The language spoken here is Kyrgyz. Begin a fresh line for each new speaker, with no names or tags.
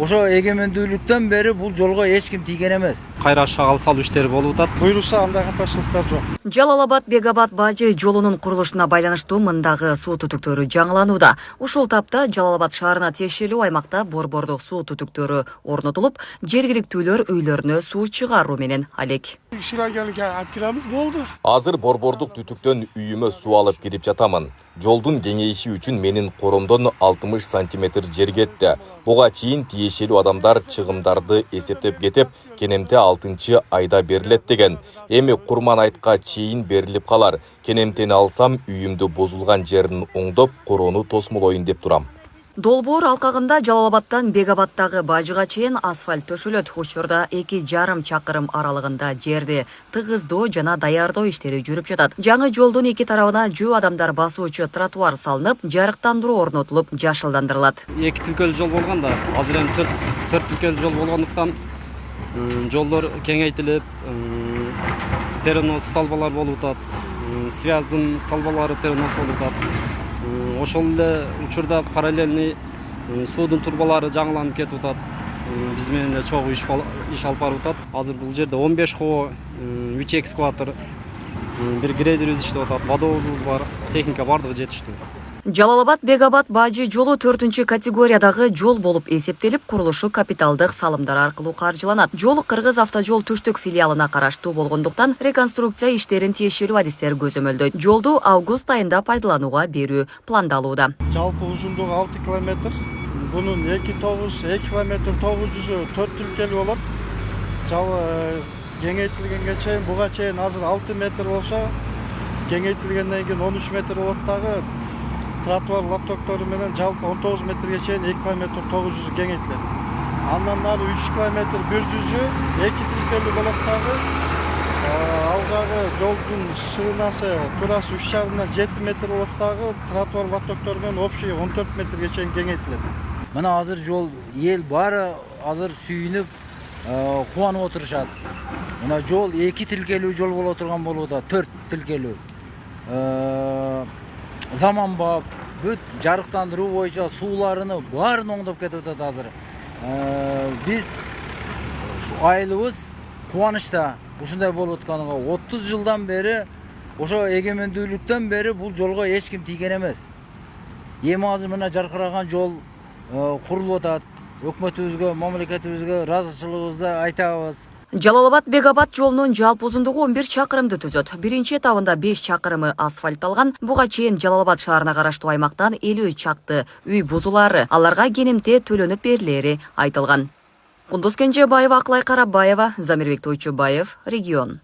Ошо эгемендүүлүктөн бери бул жолго эч ким тийген эмес.
Кайра шагал салуу иштери болуп атат.
Буйрукса андай катнашчылыктар жок.
Жалал-Абад Бегабад Бажы жолунун курулушуна байланыштуу мындагы суу түтүктөрү жаңыланууда. Ушул тапта Жалал-Абад шаарына тиешелүү аймакта борбордук суу түтүктөрү орнотулуп, жергиликтүүлөр үйлөрүнө суу чыгаруу менен алек.
Шырагелге алып киребиз болду.
Азыр борбордук түтүктөн үйүмө суу алып кирип жатамын. Жолдун кеңейиши үчүн менин коромдон 60 сантиметр жер кетти. Буга чейин тиешелүү адамдар чыгымдарды эсептеп кетип, кенемте 6 айда берилет деген. Эми курман айтка чейин берилип калар. Кенемтени алсам, үйүмдү бузулган жерин оңдоп, короону тосмолоюн деп турам.
Долбоор алкагында Жалал-Абадтан Бегабадтагы Бажыга чейин асфальт төшөлөт. Учурда 2,5 чакырым аралыгында жерди тыгыздоо жана даярдоо иштери жүрүп жатат. Жаңы жолдун эки тарабына жөө адамдар басуучу тротуар салынып, жарыктандыруу орнотулуп, жашылдандырылат.
Эки тилкелүү жол болгон да, азыр эми 4 тилкелүү жол болгондуктан жолдор кеңейтилип, перенос столбалар болуп атат. Связдын столбалары перенос болуп атат. Ошол эле учурда параллельный суудун турбалары жаңыланып кетип атат. Биз менен эле чогуу иш алып барып атат. Азыр бул жерде 15 хоо, 3 экскаватор, бир грейдерибиз иштеп атат, водовозубуз бар, техника бардыгы жетиштүү.
Жалал-Абад Бегабад Бажы жолу 4 категориядагы жол болуп эсептелип, курулушу капиталдык салымдар аркылуу каржыланат. Жол Кыргыз автожол түштүк филиалына караштуу болгондуктан реконструкция иштерин тиешелүү адистер көзөмөлдөйт. Жолду август айында пайдаланууга берүү пландалууда.
Жалпы узундугу 6 километр. Бунун 2 километр 900 4 тилкелүү болот. Кеңейтилгенге чейин буга чейин азыр 6 метр болсо, кеңейтилгенден кийин 13 метр болот дагы. Тротуар лаптоктору менен жалпы 19 метрге чейин 2 километр 900 кеңейтилет. Андан ары 3 километр 100 2 тилкелүү болот дагы. Ал жагы жолдун шырынасы турасы 3,5 7 метр болот дагы. Тротуар лаптоктору менен общий 14 метрге чейин кеңейтилет.
Мына азыр жол эл баары азыр сүйүнүп, кубанып отурушат. Мына жол 2 тилкелүү жол боло турган болуп атат, 4 тилкелүү. Заманбап, бүт жарыктандыруу боюнча сууларыны баарын оңдоп кетип атат азыр. Биз айылыбыз кубанычта ушундай болуп атканга 30 жылдан бери, ошо эгемендүүлүктөн бери бул жолго эч ким тийген эмес. Эми азыр мына жаркыраган жол курулуп атат. Өкмөтүбүзгө, мамлекетибизге ыраазычылыгыбызды айтабыз.
Жалал-Абад Бегабад жолунун жалпы узундугу 11 чакырымды түзөт. Биринчи этабында 5 чакырымы асфальтталган. Буга чейин Жалал-Абад шаарына караштуу аймактан 50 чакты үй бузулаары, аларга кенемте төлөнүп берилери айтылган. Кундуз Кенжебаева, Аклай Карабаева, Замирбек Тойчубаев, Регион.